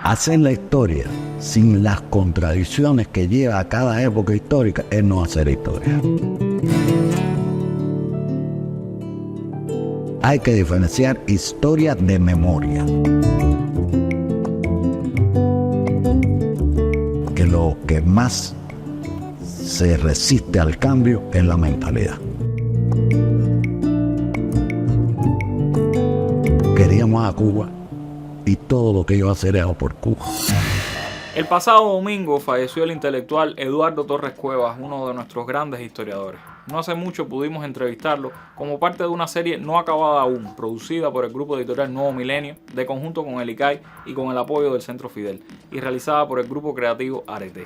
hacer la historia sin las contradicciones que lleva a cada época histórica es no hacer historia. Hay que diferenciar historia de memoria. Que lo que más se resiste al cambio es la mentalidad. Queríamos a Cuba y todo lo que iba a hacer era por Cuba. El pasado domingo falleció el intelectual Eduardo Torres Cuevas, uno de nuestros grandes historiadores. No hace mucho pudimos entrevistarlo como parte de una serie no acabada aún, producida por el grupo editorial Nuevo Milenio, de conjunto con el ICAI y con el apoyo del Centro Fidel, y realizada por el grupo creativo Arete.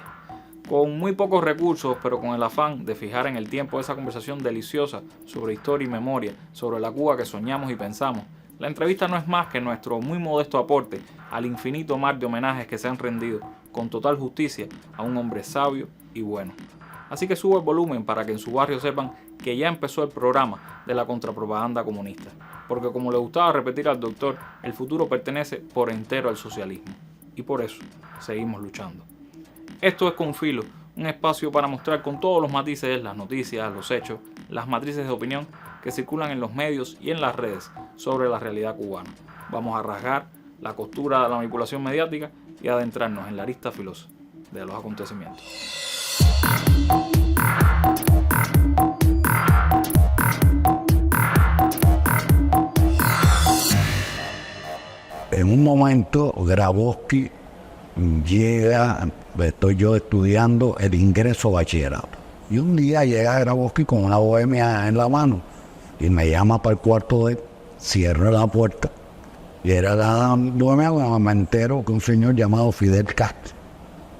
Con muy pocos recursos, pero con el afán de fijar en el tiempo esa conversación deliciosa sobre historia y memoria, sobre la Cuba que soñamos y pensamos, la entrevista no es más que nuestro muy modesto aporte al infinito mar de homenajes que se han rendido con total justicia a un hombre sabio y bueno. Así que subo el volumen para que en su barrio sepan que ya empezó el programa de la contrapropaganda comunista. Porque como le gustaba repetir al doctor, el futuro pertenece por entero al socialismo. Y por eso seguimos luchando. Esto es Con Filo, un espacio para mostrar con todos los matices las noticias, los hechos, las matrices de opinión que circulan en los medios y en las redes sobre la realidad cubana. Vamos a rasgar la costura de la manipulación mediática y adentrarnos en la arista filosa de los acontecimientos. En un momento Grabowski llega, estoy yo estudiando el ingreso a bachillerato. Y un día llega Grabowski con una bohemia en la mano y me llama para el cuarto de él, cierra la puerta y era la bohemia cuando me entero que un señor llamado Fidel Castro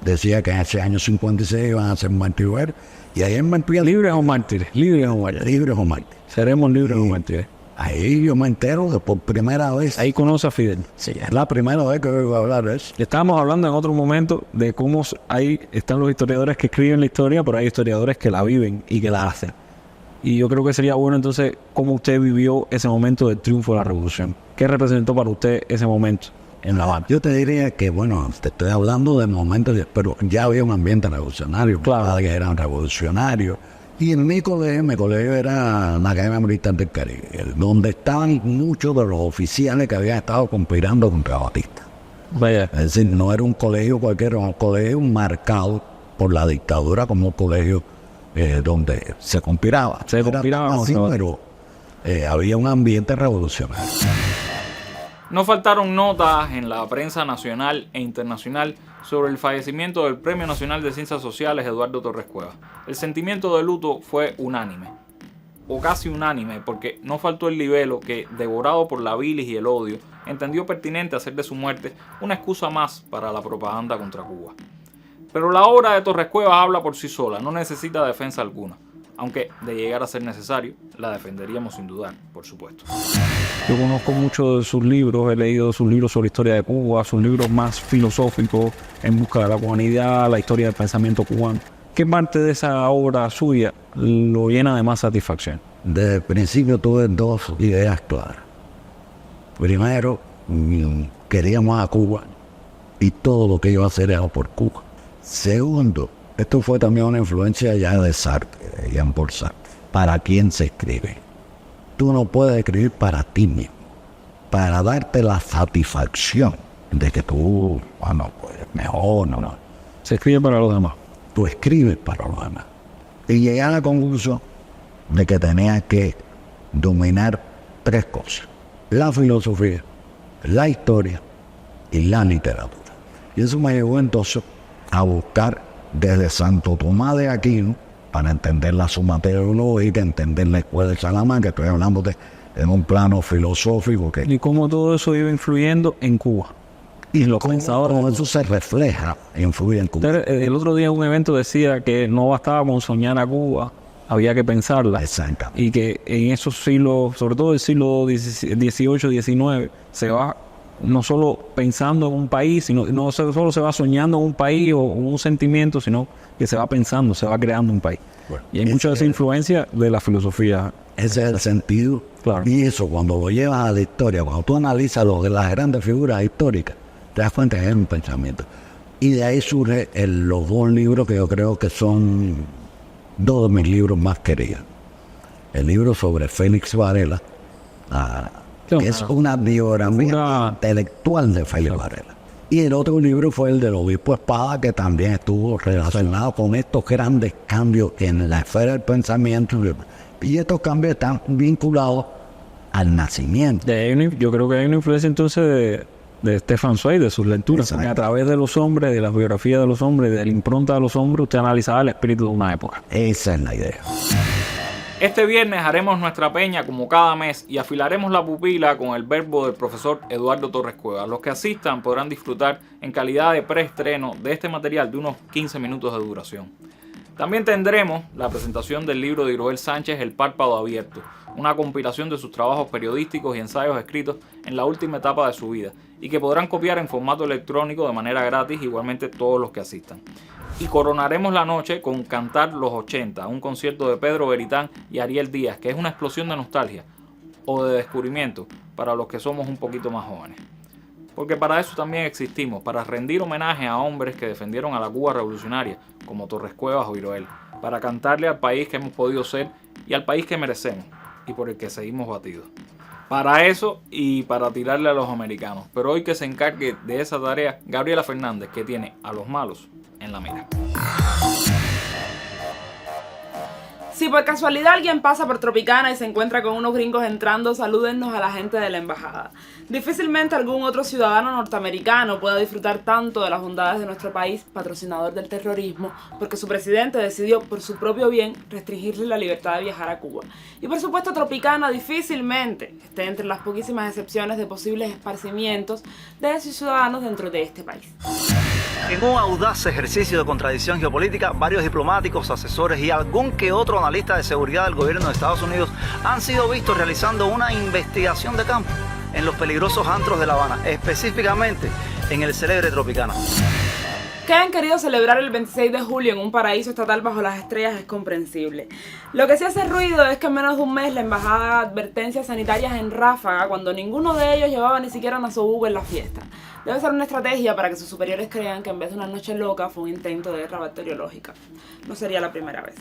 decía que en ese año 56 iban a ser mártires. Y ahí me empieza libres o mártires, libres o mártires, libres o mártires. Seremos libres o mártires. Ahí yo me entero que por primera vez. Ahí conoce a Fidel. Sí, es la primera vez que oigo hablar de eso. Estábamos hablando en otro momento de cómo ahí están los historiadores que escriben la historia, pero hay historiadores que la viven y que la hacen. Y yo creo que sería bueno entonces cómo usted vivió ese momento del triunfo de la revolución. ¿Qué representó para usted ese momento en La Habana? Yo te diría que, bueno, te estoy hablando de momentos, pero ya había un ambiente revolucionario. Claro. Que eran revolucionarios. Y en mi colegio era la Academia Militar del Caribe, donde estaban muchos de los oficiales que habían estado conspirando contra Batista. Vaya. Es decir, no era un colegio cualquiera, era un colegio marcado por la dictadura como un colegio donde se conspiraba. Se conspiraba. Así, pero había un ambiente revolucionario. No faltaron notas en la prensa nacional e internacional sobre el fallecimiento del Premio Nacional de Ciencias Sociales Eduardo Torres Cuevas. El sentimiento de luto fue unánime, o casi unánime, porque no faltó el libelo que, devorado por la bilis y el odio, entendió pertinente hacer de su muerte una excusa más para la propaganda contra Cuba. Pero la obra de Torres Cuevas habla por sí sola, no necesita defensa alguna. Aunque de llegar a ser necesario, la defenderíamos sin dudar, por supuesto. Yo conozco mucho de sus libros, he leído sus libros sobre historia de Cuba, sus libros más filosóficos, En busca de la cubanidad, la historia del pensamiento cubano. ¿Qué parte de esa obra suya lo llena de más satisfacción? Desde el principio tuve dos ideas claras. Primero, queríamos a Cuba y todo lo que iba a hacer era por Cuba. Segundo, esto fue también una influencia ya de Sartre, de Jean-Paul Sartre. ¿Para quién se escribe? Tú no puedes escribir para ti mismo, para darte la satisfacción de que tú, bueno, pues mejor, no. Se escribe para los demás. Tú escribes para los demás. Y llegué a la conclusión de que tenía que dominar tres cosas: la filosofía, la historia y la literatura. Y eso me llevó entonces a buscar desde Santo Tomás de Aquino, para entender la suma teológica, entender la escuela de Salamanca, estoy hablando en un plano filosófico. ¿Y cómo todo eso iba influyendo en Cuba? Y los pensadores. Cómo eso se refleja, influye en Cuba. El otro día en un evento decía que no bastaba con soñar a Cuba, había que pensarla. Exactamente. Y que en esos siglos, sobre todo el siglo XVIII, XIX, se va no solo pensando en un país, sino no solo se va soñando en un país o un sentimiento, sino que se va pensando, se va creando un país. Bueno, y hay mucha de esa influencia de la filosofía. Ese es el sentido. Claro. Y eso, cuando lo llevas a la historia, cuando tú analizas lo de las grandes figuras históricas, Te das cuenta que es un pensamiento. Y de ahí surgen los dos libros que yo creo que son dos de mis libros más queridos. El libro sobre Félix Varela, que es una biografía intelectual de Félix Varela. Y el otro libro fue el del obispo Espada, que también estuvo relacionado con estos grandes cambios en la esfera del pensamiento. Y estos cambios están vinculados al nacimiento. Yo creo que hay una influencia entonces de Stefan Zweig, de sus lecturas. Porque a través de los hombres, de las biografías de los hombres, de la impronta de los hombres, usted analizaba el espíritu de una época. Esa es la idea. Este viernes haremos nuestra peña como cada mes y afilaremos la pupila con el verbo del profesor Eduardo Torres Cuevas. Los que asistan podrán disfrutar en calidad de preestreno de este material de unos 15 minutos de duración. También tendremos la presentación del libro de Iroel Sánchez, El Párpado Abierto, una compilación de sus trabajos periodísticos y ensayos escritos en la última etapa de su vida y que podrán copiar en formato electrónico de manera gratis, igualmente todos los que asistan. Y coronaremos la noche con Cantar los 80, un concierto de Pedro Beritán y Ariel Díaz, que es una explosión de nostalgia o de descubrimiento para los que somos un poquito más jóvenes. Porque para eso también existimos, para rendir homenaje a hombres que defendieron a la Cuba revolucionaria, como Torres Cuevas o Iroel, para cantarle al país que hemos podido ser y al país que merecemos y por el que seguimos batidos. Para eso y para tirarle a los americanos. Pero hoy que se encargue de esa tarea Gabriela Fernández, que tiene a los malos en la mira. Si por casualidad alguien pasa por Tropicana y se encuentra con unos gringos entrando, salúdennos a la gente de la embajada. Difícilmente algún otro ciudadano norteamericano pueda disfrutar tanto de las bondades de nuestro país, patrocinador del terrorismo, porque su presidente decidió por su propio bien restringirle la libertad de viajar a Cuba. Y por supuesto Tropicana difícilmente esté entre las poquísimas excepciones de posibles esparcimientos de sus ciudadanos dentro de este país. En un audaz ejercicio de contradicción geopolítica, varios diplomáticos, asesores y algún que otro analista de seguridad del gobierno de Estados Unidos han sido vistos realizando una investigación de campo en los peligrosos antros de La Habana, específicamente en el célebre Tropicana. Que hayan querido celebrar el 26 de julio en un paraíso estatal bajo las estrellas es comprensible. Lo que sí hace ruido es que en menos de un mes la embajada da advertencias sanitarias en ráfaga cuando ninguno de ellos llevaba ni siquiera nasobuco en la fiesta. Debe ser una estrategia para que sus superiores crean que en vez de una noche loca fue un intento de guerra bacteriológica. No sería la primera vez.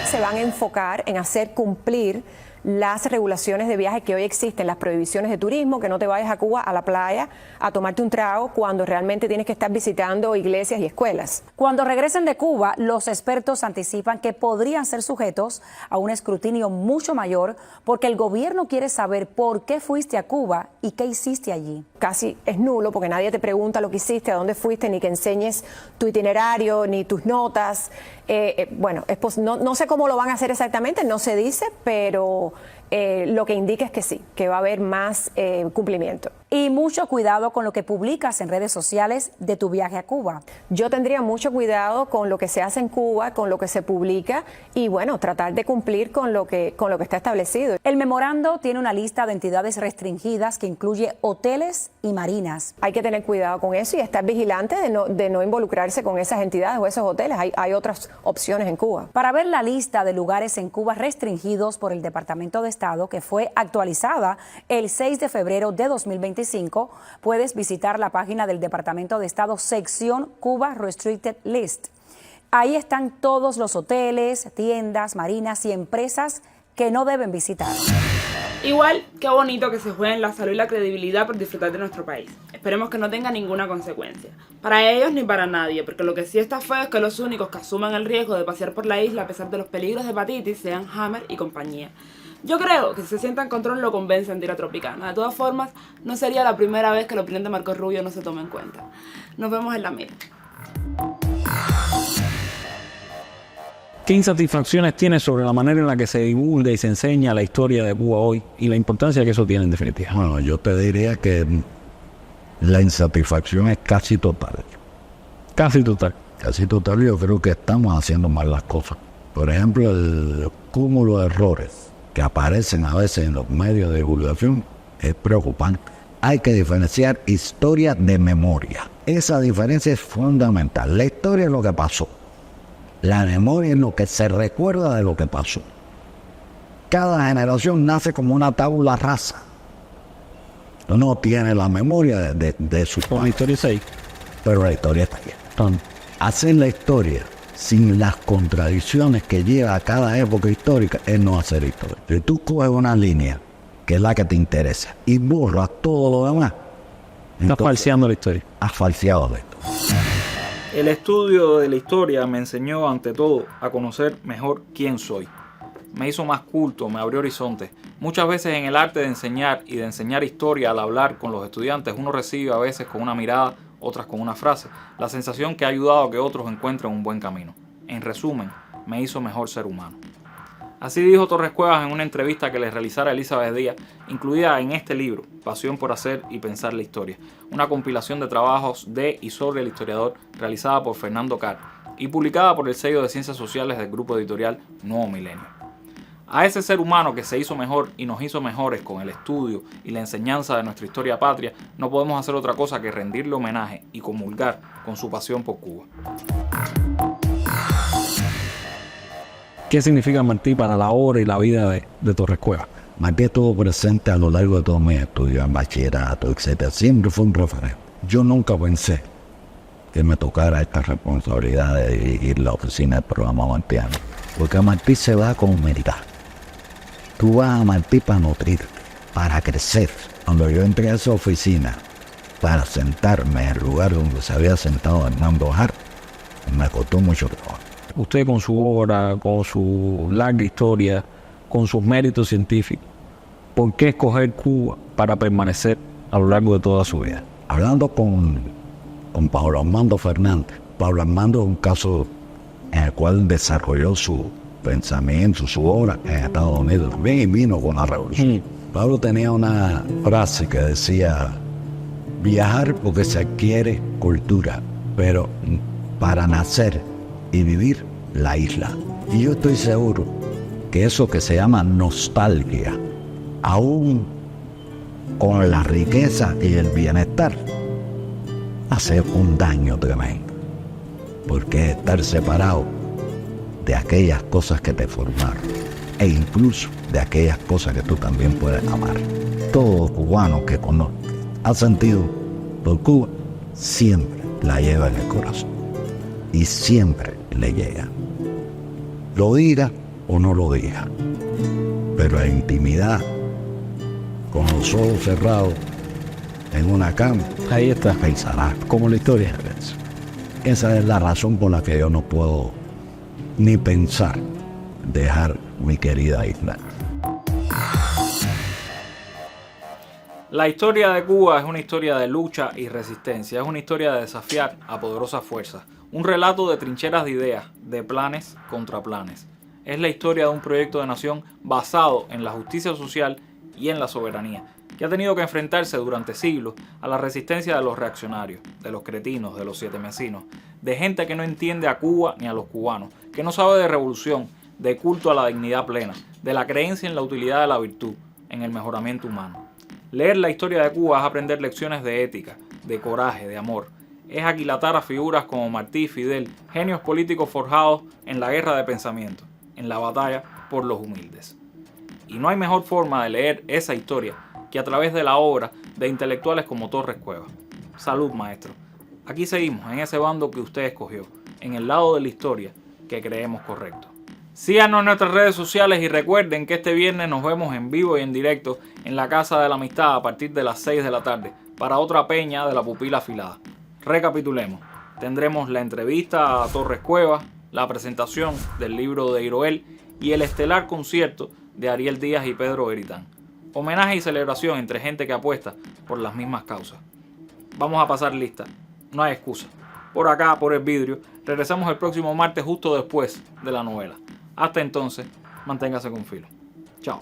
Se van a enfocar en hacer cumplir las regulaciones de viaje que hoy existen, las prohibiciones de turismo, que no te vayas a Cuba a la playa a tomarte un trago cuando realmente tienes que estar visitando iglesias y escuelas. Cuando regresen de Cuba, los expertos anticipan que podrían ser sujetos a un escrutinio mucho mayor porque el gobierno quiere saber por qué fuiste a Cuba y qué hiciste allí. Casi es nulo porque nadie te pregunta lo que hiciste, a dónde fuiste, ni que enseñes tu itinerario, ni tus notas. No sé cómo lo van a hacer exactamente, no se dice, pero lo que indica es que sí, que va a haber más cumplimiento. Y mucho cuidado con lo que publicas en redes sociales de tu viaje a Cuba. Yo tendría mucho cuidado con lo que se hace en Cuba, con lo que se publica y tratar de cumplir con lo que está establecido. El memorando tiene una lista de entidades restringidas que incluye hoteles y marinas. Hay que tener cuidado con eso y estar vigilante de no involucrarse con esas entidades o esos hoteles. Hay otras opciones en Cuba. Para ver la lista de lugares en Cuba restringidos por el Departamento de Estado, que fue actualizada el 6 de febrero de 2025, puedes visitar la página del Departamento de Estado, sección Cuba Restricted List. Ahí están todos los hoteles, tiendas, marinas y empresas que no deben visitar. Igual, qué bonito que se jueguen la salud y la credibilidad por disfrutar de nuestro país. Esperemos que no tenga ninguna consecuencia. Para ellos ni para nadie, porque lo que sí está feo es que los únicos que asuman el riesgo de pasear por la isla a pesar de los peligros de hepatitis sean Hammer y compañía. Yo creo que si se sienta en control lo convencen de ir a Tropicana. De todas formas, no sería la primera vez que la opinión de Marco Rubio no se tome en cuenta. Nos vemos en la mira. ¿Qué insatisfacciones tienes sobre la manera en la que se divulga y se enseña la historia de Cuba hoy y la importancia que eso tiene en definitiva? Bueno, yo te diría que la insatisfacción es casi total. Casi total. Casi total, yo creo que estamos haciendo mal las cosas. Por ejemplo, el cúmulo de errores que aparecen a veces en los medios de divulgación es preocupante. Hay que diferenciar historia de memoria. Esa diferencia es fundamental. La historia es lo que pasó. La memoria es lo que se recuerda de lo que pasó. Cada generación nace como una tabula rasa. No tiene la memoria de su Con la historia 6. pero la historia está aquí. Hacer la historia sin las contradicciones que lleva a cada época histórica es no hacer historia. Si tú coges una línea que es la que te interesa y borras todo lo demás, Estás falseando la historia. has falseado la historia. El estudio de la historia me enseñó ante todo a conocer mejor quién soy. Me hizo más culto, me abrió horizontes. Muchas veces en el arte de enseñar y de enseñar historia al hablar con los estudiantes, uno recibe a veces con una mirada, otras con una frase, la sensación que ha ayudado a que otros encuentren un buen camino. En resumen, me hizo mejor ser humano. Así dijo Torres Cuevas en una entrevista que le realizara Elizabeth Díaz, incluida en este libro, Pasión por hacer y pensar la historia, una compilación de trabajos de y sobre el historiador realizada por Fernando Carr y publicada por el sello de Ciencias Sociales del grupo editorial Nuevo Milenio. A ese ser humano que se hizo mejor y nos hizo mejores con el estudio y la enseñanza de nuestra historia patria, no podemos hacer otra cosa que rendirle homenaje y comulgar con su pasión por Cuba. ¿Qué significa Martí para la obra y la vida de Torres Cuevas? Martí estuvo presente a lo largo de todos mis estudios, en bachillerato, etc. Siempre fue un referente. Yo nunca pensé que me tocara esta responsabilidad de dirigir la oficina del programa martiano, porque Martí se va con humildad. Tú vas a Martí para nutrir, para crecer. Cuando yo entré a esa oficina para sentarme en el lugar donde se había sentado Hernando Hart, me costó mucho trabajo. Usted con su obra, con su larga historia, con sus méritos científicos, ¿por qué escoger Cuba para permanecer a lo largo de toda su vida? Hablando con Pablo Armando Fernández, Pablo Armando es un caso en el cual desarrolló su pensamiento, su obra en Estados Unidos también y vino con la revolución. Pablo tenía una frase que decía: viajar porque se adquiere cultura, pero para nacer y vivir la isla. Y yo estoy seguro que eso que se llama nostalgia, aún con la riqueza y el bienestar, hace un daño tremendo, porque es estar separado de aquellas cosas que te formaron e incluso de aquellas cosas que tú también puedes amar. Todo cubano que ha sentido por Cuba siempre la lleva en el corazón y siempre le llega, lo diga o no lo diga, pero en intimidad, con los ojos cerrados en una cama, Ahí está, pensará. como la historia. Esa es la razón por la que yo no puedo ni pensar dejar mi querida isla. La historia de Cuba es una historia de lucha y resistencia, es una historia de desafiar a poderosas fuerzas, un relato de trincheras de ideas, de planes contra planes. Es la historia de un proyecto de nación basado en la justicia social y en la soberanía, que ha tenido que enfrentarse durante siglos a la resistencia de los reaccionarios, de los cretinos, de los sietemesinos, de gente que no entiende a Cuba ni a los cubanos, que no sabe de revolución, de culto a la dignidad plena, de la creencia en la utilidad de la virtud, en el mejoramiento humano. Leer la historia de Cuba es aprender lecciones de ética, de coraje, de amor. Es aquilatar a figuras como Martí y Fidel, genios políticos forjados en la guerra de pensamiento, en la batalla por los humildes. Y no hay mejor forma de leer esa historia que a través de la obra de intelectuales como Torres Cuevas. Salud, maestro. Aquí seguimos en ese bando que usted escogió, en el lado de la historia que creemos correcto. Síganos en nuestras redes sociales y recuerden que este viernes nos vemos en vivo y en directo en la Casa de la Amistad a partir de las 6 de la tarde para otra peña de la pupila afilada. Recapitulemos. Tendremos la entrevista a Torres Cuevas, la presentación del libro de Iroel y el estelar concierto de Ariel Díaz y Pedro Beritán. Homenaje y celebración entre gente que apuesta por las mismas causas. Vamos a pasar lista. No hay excusa. Por acá, por el vidrio, regresamos el próximo martes justo después de la novela. Hasta entonces, manténgase con filo. Chao.